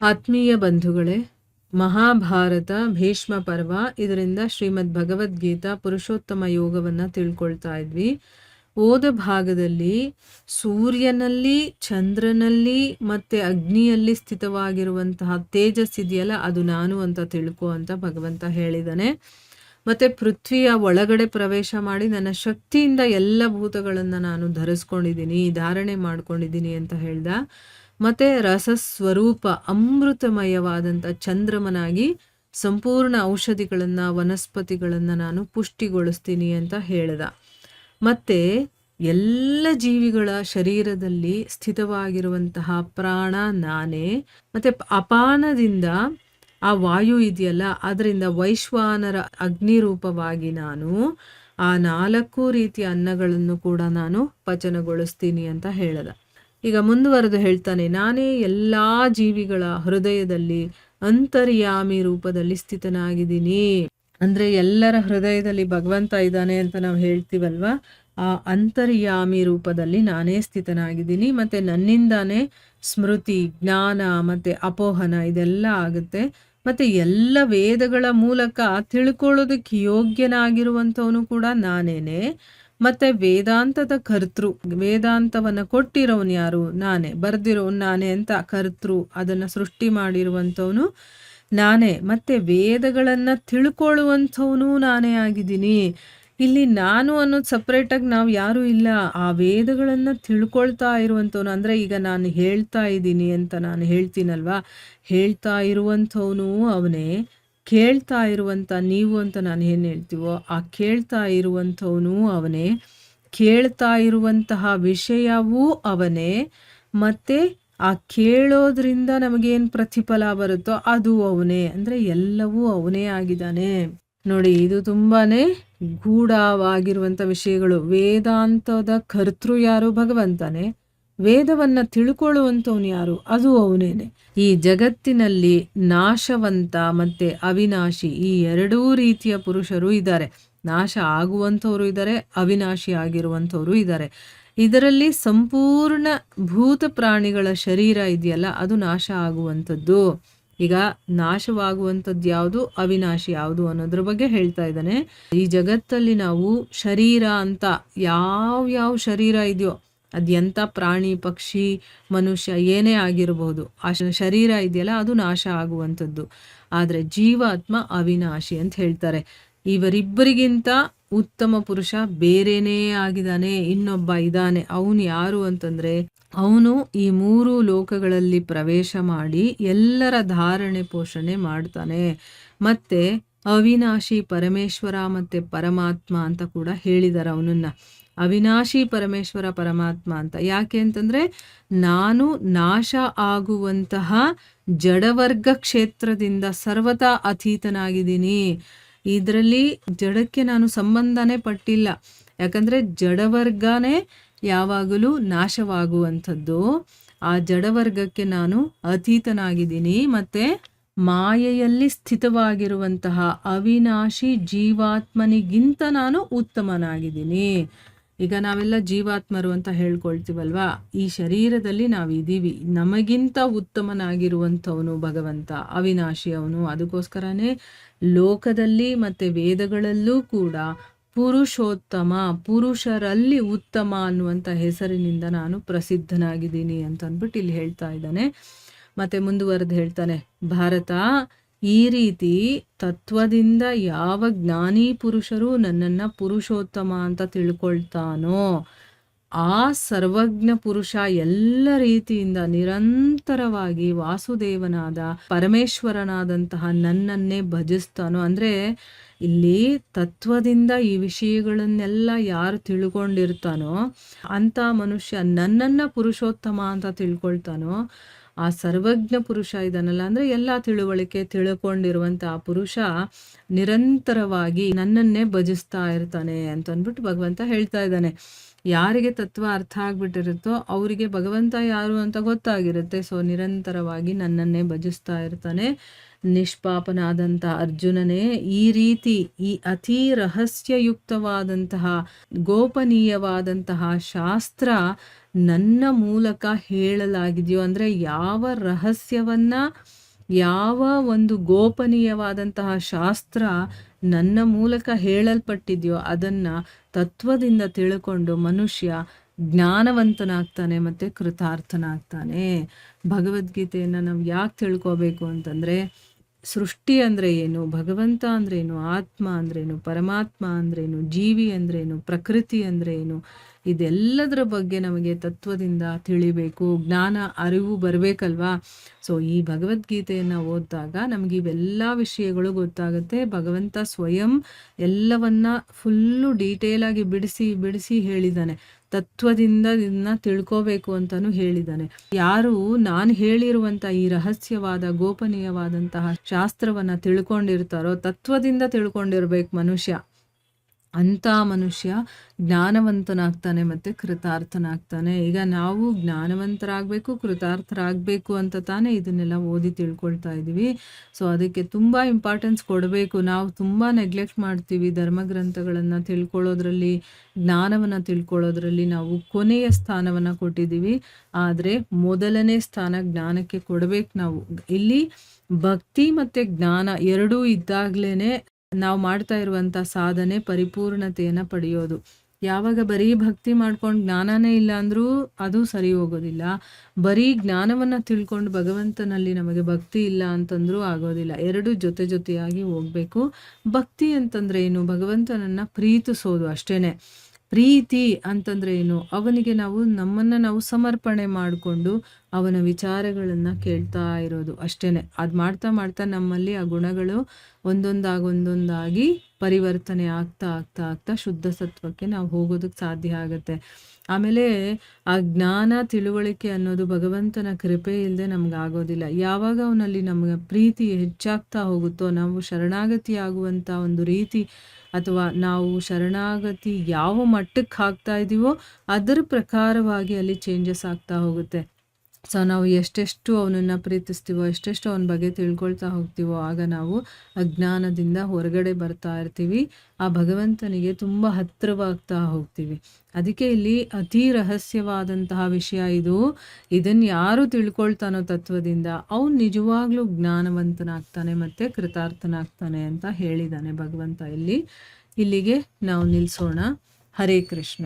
ಆತ್ಮೀಯ ಬಂಧುಗಳೇ, ಮಹಾಭಾರತ ಭೀಷ್ಮ ಪರ್ವ, ಇದರಿಂದ ಶ್ರೀಮದ್ ಭಗವದ್ಗೀತಾ ಪುರುಷೋತ್ತಮ ಯೋಗವನ್ನು ತಿಳ್ಕೊಳ್ತಾ ಇದ್ವಿ. ಓದ ಭಾಗದಲ್ಲಿ ಸೂರ್ಯನಲ್ಲಿ, ಚಂದ್ರನಲ್ಲಿ ಮತ್ತೆ ಅಗ್ನಿಯಲ್ಲಿ ಸ್ಥಿತವಾಗಿರುವಂತಹ ತೇಜಸ್ ಇದೆಯಲ್ಲ, ಅದು ನಾನು ಅಂತ ತಿಳ್ಕೊ ಅಂತ ಭಗವಂತ ಹೇಳಿದಾನೆ. ಮತ್ತೆ ಪೃಥ್ವಿಯ ಒಳಗಡೆ ಪ್ರವೇಶ ಮಾಡಿ ನನ್ನ ಶಕ್ತಿಯಿಂದ ಎಲ್ಲ ಭೂತಗಳನ್ನು ನಾನು ಧಾರಣೆ ಮಾಡ್ಕೊಂಡಿದ್ದೀನಿ ಅಂತ ಹೇಳ್ದ. ಮತ್ತೆ ರಸಸ್ವರೂಪ ಅಮೃತಮಯವಾದಂಥ ಚಂದ್ರಮನಾಗಿ ಸಂಪೂರ್ಣ ಔಷಧಿಗಳನ್ನು, ವನಸ್ಪತಿಗಳನ್ನು ನಾನು ಪುಷ್ಟಿಗೊಳಿಸ್ತೀನಿ ಅಂತ ಹೇಳ್ದ. ಮತ್ತೆ ಎಲ್ಲ ಜೀವಿಗಳ ಶರೀರದಲ್ಲಿ ಸ್ಥಿತವಾಗಿರುವಂತಹ ಪ್ರಾಣ ನಾನೇ. ಮತ್ತೆ ಅಪಾನದಿಂದ ಆ ವಾಯು ಇದೆಯಲ್ಲ, ಅದರಿಂದ ವೈಶ್ವಾನರ ಅಗ್ನಿರೂಪವಾಗಿ ನಾನು ಆ 4 ರೀತಿಯ ಅನ್ನಗಳನ್ನು ಕೂಡ ನಾನು ಪಚನಗೊಳಿಸ್ತೀನಿ ಅಂತ ಹೇಳ್ದ. ಈಗ ಮುಂದುವರೆದು ಹೇಳ್ತಾನೆ, ನಾನೇ ಎಲ್ಲ ಜೀವಿಗಳ ಹೃದಯದಲ್ಲಿ ಅಂತರ್ಯಾಮಿ ರೂಪದಲ್ಲಿ ಸ್ಥಿತನಾಗಿದ್ದೀನಿ. ಅಂದ್ರೆ ಎಲ್ಲರ ಹೃದಯದಲ್ಲಿ ಭಗವಂತ ಇದ್ದಾನೆ ಅಂತ ನಾವು ಹೇಳ್ತೀವಲ್ವಾ, ಆ ಅಂತರ್ಯಾಮಿ ರೂಪದಲ್ಲಿ ನಾನೇ ಸ್ಥಿತನಾಗಿದ್ದೀನಿ. ಮತ್ತೆ ನನ್ನಿಂದಾನೇ ಸ್ಮೃತಿ, ಜ್ಞಾನ ಮತ್ತೆ ಅಪೋಹನ ಇದೆಲ್ಲ ಆಗುತ್ತೆ. ಮತ್ತೆ ಎಲ್ಲ ವೇದಗಳ ಮೂಲಕ ತಿಳ್ಕೊಳ್ಳೋದಕ್ಕೆ ಯೋಗ್ಯನಾಗಿರುವಂಥವನು ಕೂಡ ನಾನೇನೆ. ಮತ್ತೆ ವೇದಾಂತದ ಕರ್ತೃ, ವೇದಾಂತವನ್ನ ಕೊಟ್ಟಿರೋನು ಯಾರು? ನಾನೇ. ಬರ್ದಿರೋನು ನಾನೇ ಅಂತ ಕರ್ತೃ, ಅದನ್ನ ಸೃಷ್ಟಿ ಮಾಡಿರುವಂಥವನು ನಾನೇ. ಮತ್ತೆ ವೇದಗಳನ್ನ ತಿಳ್ಕೊಳ್ಳುವಂಥವನು ನಾನೇ ಆಗಿದ್ದೀನಿ. ಇಲ್ಲಿ ನಾನು ಅನ್ನೋದು ಸಪ್ರೇಟಾಗಿ ನಾವು ಯಾರೂ ಇಲ್ಲ. ಆ ವೇದಗಳನ್ನು ತಿಳ್ಕೊಳ್ತಾ ಇರುವಂಥವನು, ಅಂದರೆ ಈಗ ನಾನು ಹೇಳ್ತಾ ಇದ್ದೀನಿ ಅಂತ ನಾನು ಹೇಳ್ತೀನಲ್ವಾ, ಹೇಳ್ತಾ ಇರುವಂಥವನು ಅವನೇ. ಕೇಳ್ತಾ ಇರುವಂಥ ನೀವು ಅಂತ ನಾನು ಏನು ಹೇಳ್ತೀವೋ, ಆ ಕೇಳ್ತಾ ಇರುವಂಥವನು ಅವನೇ. ಕೇಳ್ತಾ ಇರುವಂತಹ ವಿಷಯವೂ ಅವನೇ. ಮತ್ತು ಆ ಕೇಳೋದ್ರಿಂದ ನಮಗೇನು ಪ್ರತಿಫಲ ಬರುತ್ತೋ ಅದು ಅವನೇ. ಅಂದರೆ ಎಲ್ಲವೂ ಅವನೇ ಆಗಿದ್ದಾನೆ. ನೋಡಿ, ಇದು ತುಂಬಾನೇ ಗೂಢವಾಗಿರುವಂಥ ವಿಷಯಗಳು. ವೇದಾಂತದ ಕರ್ತೃ ಯಾರು? ಭಗವಂತನೇ. ವೇದವನ್ನ ತಿಳ್ಕೊಳ್ಳುವಂಥವನು ಯಾರು? ಅದು ಅವನೇನೆ. ಈ ಜಗತ್ತಿನಲ್ಲಿ ನಾಶವಂತ ಮತ್ತೆ ಅವಿನಾಶಿ, ಈ 2 ರೀತಿಯ ಪುರುಷರು ಇದ್ದಾರೆ. ನಾಶ ಆಗುವಂಥವ್ರು ಇದ್ದಾರೆ, ಅವಿನಾಶಿ ಆಗಿರುವಂಥವ್ರು ಇದ್ದಾರೆ. ಇದರಲ್ಲಿ ಸಂಪೂರ್ಣ ಭೂತ ಪ್ರಾಣಿಗಳ ಶರೀರ ಇದೆಯಲ್ಲ, ಅದು ನಾಶ ಆಗುವಂಥದ್ದು. ಈಗ ನಾಶವಾಗುವಂಥದ್ದು ಯಾವುದು, ಅವಿನಾಶಿ ಯಾವುದು ಅನ್ನೋದ್ರ ಬಗ್ಗೆ ಹೇಳ್ತಾ ಇದ್ದಾನೆ. ಈ ಜಗತ್ತಲ್ಲಿ ನಾವು ಶರೀರ ಅಂತ ಯಾವ ಶರೀರ ಇದೆಯೋ, ಅದೆಂಥ ಪ್ರಾಣಿ, ಪಕ್ಷಿ, ಮನುಷ್ಯ ಏನೇ ಆಗಿರಬಹುದು, ಆ ಶರೀರ ಇದೆಯಲ್ಲ ಅದು ನಾಶ ಆಗುವಂಥದ್ದು. ಆದರೆ ಜೀವಾತ್ಮ ಅವಿನಾಶಿ ಅಂತ ಹೇಳ್ತಾರೆ. ಇವರಿಬ್ಬರಿಗಿಂತ ಉತ್ತಮ ಪುರುಷ ಬೇರೆನೇ ಆಗಿದ್ದಾನೆ, ಇನ್ನೊಬ್ಬ ಇದ್ದಾನೆ. ಅವನು ಯಾರು ಅಂತಂದ್ರೆ, ಅವನು ಈ 3 ಲೋಕಗಳಲ್ಲಿ ಪ್ರವೇಶ ಮಾಡಿ ಎಲ್ಲರ ಧಾರಣೆ ಪೋಷಣೆ ಮಾಡ್ತಾನೆ. ಮತ್ತೆ ಅವಿನಾಶಿ ಪರಮೇಶ್ವರ ಮತ್ತೆ ಪರಮಾತ್ಮ ಅಂತ ಕೂಡ ಹೇಳಿದ್ದಾರೆ ಅವನನ್ನ. ಅವಿನಾಶಿ ಪರಮೇಶ್ವರ ಪರಮಾತ್ಮ ಅಂತ ಯಾಕೆ ಅಂತಂದ್ರೆ, ನಾನು ನಾಶ ಆಗುವಂತಹ ಜಡವರ್ಗ ಕ್ಷೇತ್ರದಿಂದ ಸರ್ವತಾ ಅತೀತನಾಗಿದ್ದೀನಿ. ಇದರಲ್ಲಿ ಜಡಕ್ಕೆ ನಾನು ಸಂಬಂಧನೇ ಪಟ್ಟಿಲ್ಲ. ಯಾಕಂದ್ರೆ ಜಡವರ್ಗನೇ ಯಾವಾಗಲೂ ನಾಶವಾಗುವಂಥದ್ದು. ಆ ಜಡವರ್ಗಕ್ಕೆ ನಾನು ಅತೀತನಾಗಿದ್ದೀನಿ. ಮತ್ತೆ ಮಾಯೆಯಲ್ಲಿ ಸ್ಥಿತವಾಗಿರುವಂತಹ ಅವಿನಾಶಿ ಜೀವಾತ್ಮನಿಗಿಂತ ನಾನು ಉತ್ತಮನಾಗಿದ್ದೀನಿ. ಈಗ ನಾವೆಲ್ಲ ಜೀವಾತ್ಮರು ಅಂತ ಹೇಳ್ಕೊಳ್ತೀವಲ್ವಾ, ಈ ಶರೀರದಲ್ಲಿ ನಾವಿದ್ದೀವಿ. ನಮಗಿಂತ ಉತ್ತಮನಾಗಿರುವಂಥವನು ಭಗವಂತ, ಅವಿನಾಶಿ ಅವನು. ಅದಕ್ಕೋಸ್ಕರನೇ ಲೋಕದಲ್ಲಿ ಮತ್ತೆ ವೇದಗಳಲ್ಲೂ ಕೂಡ ಪುರುಷೋತ್ತಮ, ಪುರುಷರಲ್ಲಿ ಉತ್ತಮ ಅನ್ನುವಂಥ ಹೆಸರಿನಿಂದ ನಾನು ಪ್ರಸಿದ್ಧನಾಗಿದ್ದೀನಿ ಅಂತ ಅಂದ್ಬಿಟ್ಟು ಇಲ್ಲಿ ಹೇಳ್ತಾ ಇದ್ದಾನೆ. ಮತ್ತೆ ಮುಂದುವರೆದು ಹೇಳ್ತಾನೆ, ಭಾರತ, ಈ ರೀತಿ ತತ್ವದಿಂದ ಯಾವ ಜ್ಞಾನಿ ಪುರುಷರು ನನ್ನನ್ನು ಪುರುಷೋತ್ತಮ ಅಂತ ತಿಳ್ಕೊಳ್ತಾನೋ, ಆ ಸರ್ವಜ್ಞ ಪುರುಷ ಎಲ್ಲ ರೀತಿಯಿಂದ ನಿರಂತರವಾಗಿ ವಾಸುದೇವನಾದ ಪರಮೇಶ್ವರನಾದಂತಹ ನನ್ನನ್ನೇ ಭಜಿಸ್ತಾನೋ. ಅಂದರೆ ಇಲ್ಲಿ ತತ್ವದಿಂದ ಈ ವಿಷಯಗಳನ್ನೆಲ್ಲ ಯಾರು ತಿಳ್ಕೊಂಡಿರ್ತಾನೋ ಅಂಥ ಮನುಷ್ಯ ನನ್ನನ್ನು ಪುರುಷೋತ್ತಮ ಅಂತ ತಿಳ್ಕೊಳ್ತಾನೋ, ಆ ಸರ್ವಜ್ಞ ಪುರುಷ ಇದಾನಲ್ಲ, ಅಂದರೆ ಎಲ್ಲ ತಿಳುವಳಿಕೆ ತಿಳ್ಕೊಂಡಿರುವಂಥ ಆ ಪುರುಷ ನಿರಂತರವಾಗಿ ನನ್ನನ್ನೇ ಭಜಿಸ್ತಾ ಇರ್ತಾನೆ ಅಂತ ಅಂದ್ಬಿಟ್ಟು ಭಗವಂತ ಹೇಳ್ತಾ ಇದ್ದಾನೆ. ಯಾರಿಗೆ ತತ್ವ ಅರ್ಥ ಆಗ್ಬಿಟ್ಟಿರುತ್ತೋ ಅವರಿಗೆ ಭಗವಂತ ಯಾರು ಅಂತ ಗೊತ್ತಾಗಿರುತ್ತೆ. ಸೊ ನಿರಂತರವಾಗಿ ನನ್ನನ್ನೇ ಭಜಿಸ್ತಾ ಇರ್ತಾನೆ. ನಿಷ್ಪಾಪನಾದಂಥ ಅರ್ಜುನನೇ, ಈ ರೀತಿ ಈ ಅತಿ ರಹಸ್ಯಯುಕ್ತವಾದಂತಹ ಗೋಪನೀಯವಾದಂತಹ ಶಾಸ್ತ್ರ ನನ್ನ ಮೂಲಕ ಹೇಳಲಾಗಿದೆಯೋ, ಅಂದರೆ ಯಾವ ರಹಸ್ಯವನ್ನ, ಯಾವ ಒಂದು ಗೋಪನೀಯವಾದಂತಹ ಶಾಸ್ತ್ರ ನನ್ನ ಮೂಲಕ ಹೇಳಲ್ಪಟ್ಟಿದೆಯೋ ಅದನ್ನು ತತ್ವದಿಂದ ತಿಳ್ಕೊಂಡು ಮನುಷ್ಯ ಜ್ಞಾನವಂತನಾಗ್ತಾನೆ ಮತ್ತು ಕೃತಾರ್ಥನಾಗ್ತಾನೆ. ಭಗವದ್ಗೀತೆಯನ್ನು ನಾವು ಯಾಕೆ ತಿಳ್ಕೋಬೇಕು ಅಂತಂದರೆ, ಸೃಷ್ಟಿ ಅಂದರೆ ಏನು, ಭಗವಂತ ಅಂದ್ರೇನು, ಆತ್ಮ ಅಂದ್ರೇನು, ಪರಮಾತ್ಮ ಅಂದ್ರೇನು, ಜೀವಿ ಅಂದ್ರೇನು, ಪ್ರಕೃತಿ ಅಂದರೆ ಏನು, ಇದೆಲ್ಲದರ ಬಗ್ಗೆ ನಮಗೆ ತತ್ವದಿಂದ ತಿಳಿಬೇಕು, ಜ್ಞಾನ ಅರಿವು ಬರಬೇಕಲ್ವಾ. ಸೊ ಈ ಭಗವದ್ಗೀತೆಯನ್ನು ಓದಿದಾಗ ನಮಗೆ ಇವೆಲ್ಲ ವಿಷಯಗಳು ಗೊತ್ತಾಗುತ್ತೆ. ಭಗವಂತ ಸ್ವಯಂ ಎಲ್ಲವನ್ನ ಫುಲ್ಲು ಡೀಟೇಲಾಗಿ ಬಿಡಿಸಿ ಹೇಳಿದ್ದಾನೆ. ತತ್ವದಿಂದ ಇದನ್ನ ತಿಳ್ಕೋಬೇಕು ಅಂತಲೂ ಹೇಳಿದ್ದಾನೆ. ಯಾರು ನಾನು ಹೇಳಿರುವಂಥ ಈ ರಹಸ್ಯವಾದ ಗೋಪನೀಯವಾದಂತಹ ಶಾಸ್ತ್ರವನ್ನು ತಿಳ್ಕೊಂಡಿರ್ತಾರೋ, ತತ್ವದಿಂದ ತಿಳ್ಕೊಂಡಿರ್ಬೇಕು ಮನುಷ್ಯ, ಅಂಥ ಮನುಷ್ಯ ಜ್ಞಾನವಂತನಾಗ್ತಾನೆ ಮತ್ತು ಕೃತಾರ್ಥನಾಗ್ತಾನೆ. ಈಗ ನಾವು ಜ್ಞಾನವಂತರಾಗಬೇಕು, ಕೃತಾರ್ಥರಾಗಬೇಕು ಅಂತ ತಾನೇ ಇದನ್ನೆಲ್ಲ ಓದಿ ತಿಳ್ಕೊಳ್ತಾ ಇದ್ದೀವಿ. ಸೊ ಅದಕ್ಕೆ ತುಂಬ ಇಂಪಾರ್ಟೆನ್ಸ್ ಕೊಡಬೇಕು. ನಾವು ತುಂಬ ನೆಗ್ಲೆಕ್ಟ್ ಮಾಡ್ತೀವಿ ಧರ್ಮಗ್ರಂಥಗಳನ್ನು ತಿಳ್ಕೊಳ್ಳೋದ್ರಲ್ಲಿ, ಜ್ಞಾನವನ್ನು ತಿಳ್ಕೊಳ್ಳೋದ್ರಲ್ಲಿ ನಾವು ಕೊನೆಯ ಸ್ಥಾನವನ್ನು ಕೊಟ್ಟಿದ್ದೀವಿ. ಆದರೆ ಮೊದಲನೇ ಸ್ಥಾನ ಜ್ಞಾನಕ್ಕೆ ಕೊಡಬೇಕು ನಾವು. ಇಲ್ಲಿ ಭಕ್ತಿ ಮತ್ತು ಜ್ಞಾನ ಎರಡೂ ಇದ್ದಾಗಲೇ ನಾವು ಮಾಡ್ತಾ ಇರುವಂಥ ಸಾಧನೆ ಪರಿಪೂರ್ಣತೆಯನ್ನು ಪಡೆಯೋದು. ಯಾವಾಗ ಬರೀ ಭಕ್ತಿ ಮಾಡ್ಕೊಂಡು ಜ್ಞಾನನೇ ಇಲ್ಲ ಅಂದರೂ ಅದು ಸರಿ ಹೋಗೋದಿಲ್ಲ. ಬರೀ ಜ್ಞಾನವನ್ನು ತಿಳ್ಕೊಂಡು ಭಗವಂತನಲ್ಲಿ ನಮಗೆ ಭಕ್ತಿ ಇಲ್ಲ ಅಂತಂದ್ರೂ ಆಗೋದಿಲ್ಲ. ಎರಡು ಜೊತೆಯಾಗಿ ಹೋಗಬೇಕು. ಭಕ್ತಿ ಅಂತಂದ್ರೆ ಏನು? ಭಗವಂತನನ್ನು ಪ್ರೀತಿಸೋದು ಅಷ್ಟೇ. ಪ್ರೀತಿ ಅಂತಂದ್ರೆ ಏನು? ಅವನಿಗೆ ನಮ್ಮನ್ನು ನಾವು ಸಮರ್ಪಣೆ ಮಾಡಿಕೊಂಡು ಅವನ ವಿಚಾರಗಳನ್ನು ಕೇಳ್ತಾ ಇರೋದು ಅಷ್ಟೇ. ಅದು ಮಾಡ್ತಾ ನಮ್ಮಲ್ಲಿ ಆ ಗುಣಗಳು ಒಂದೊಂದಾಗಿ ಪರಿವರ್ತನೆ ಆಗ್ತಾ ಶುದ್ಧ ಸತ್ವಕ್ಕೆ ನಾವು ಹೋಗೋದಕ್ಕೆ ಸಾಧ್ಯ ಆಗುತ್ತೆ. ಆಮೇಲೆ ಆ ಜ್ಞಾನ ತಿಳುವಳಿಕೆ ಅನ್ನೋದು ಭಗವಂತನ ಕೃಪೆ ಇಲ್ಲದೆ ನಮ್ಗೆ ಆಗೋದಿಲ್ಲ. ಯಾವಾಗ ಅವನಲ್ಲಿ ನಮಗೆ ಪ್ರೀತಿ ಹೆಚ್ಚಾಗ್ತಾ ಹೋಗುತ್ತೋ, ನಾವು ಶರಣಾಗತಿ ಆಗುವಂಥ ಒಂದು ರೀತಿ ಅಥವಾ ನಾವು ಶರಣಾಗತಿ ಯಾವ ಮಟ್ಟಕ್ಕೆ ಹಾಕ್ತಾ ಇದ್ದೀವೋ ಅದರ ಪ್ರಕಾರವಾಗಿ ಅಲ್ಲಿ ಚೇಂಜಸ್ ಆಗ್ತಾ ಹೋಗುತ್ತೆ. ಸೊ ನಾವು ಎಷ್ಟೆಷ್ಟು ಅವನನ್ನು ಪ್ರೀತಿಸ್ತೀವೋ, ಎಷ್ಟೆಷ್ಟು ಅವನ ಬಗ್ಗೆ ತಿಳ್ಕೊಳ್ತಾ ಹೋಗ್ತೀವೋ, ಆಗ ನಾವು ಅಜ್ಞಾನದಿಂದ ಹೊರಗಡೆ ಬರ್ತಾ ಇರ್ತೀವಿ, ಆ ಭಗವಂತನಿಗೆ ತುಂಬ ಹತ್ತಿರವಾಗ್ತಾ ಹೋಗ್ತೀವಿ. ಅದಕ್ಕೆ ಇಲ್ಲಿ ಅತಿ ರಹಸ್ಯವಾದಂತಹ ವಿಷಯ ಇದು. ಇದನ್ನು ಯಾರು ತಿಳ್ಕೊಳ್ತಾನೋ ತತ್ವದಿಂದ, ಅವನು ನಿಜವಾಗ್ಲೂ ಜ್ಞಾನವಂತನಾಗ್ತಾನೆ ಮತ್ತು ಕೃತಾರ್ಥನಾಗ್ತಾನೆ ಅಂತ ಹೇಳಿದ್ದಾನೆ ಭಗವಂತ. ಇಲ್ಲಿಗೆ ನಾವು ನಿಲ್ಲಿಸೋಣ. ಹರೇ ಕೃಷ್ಣ.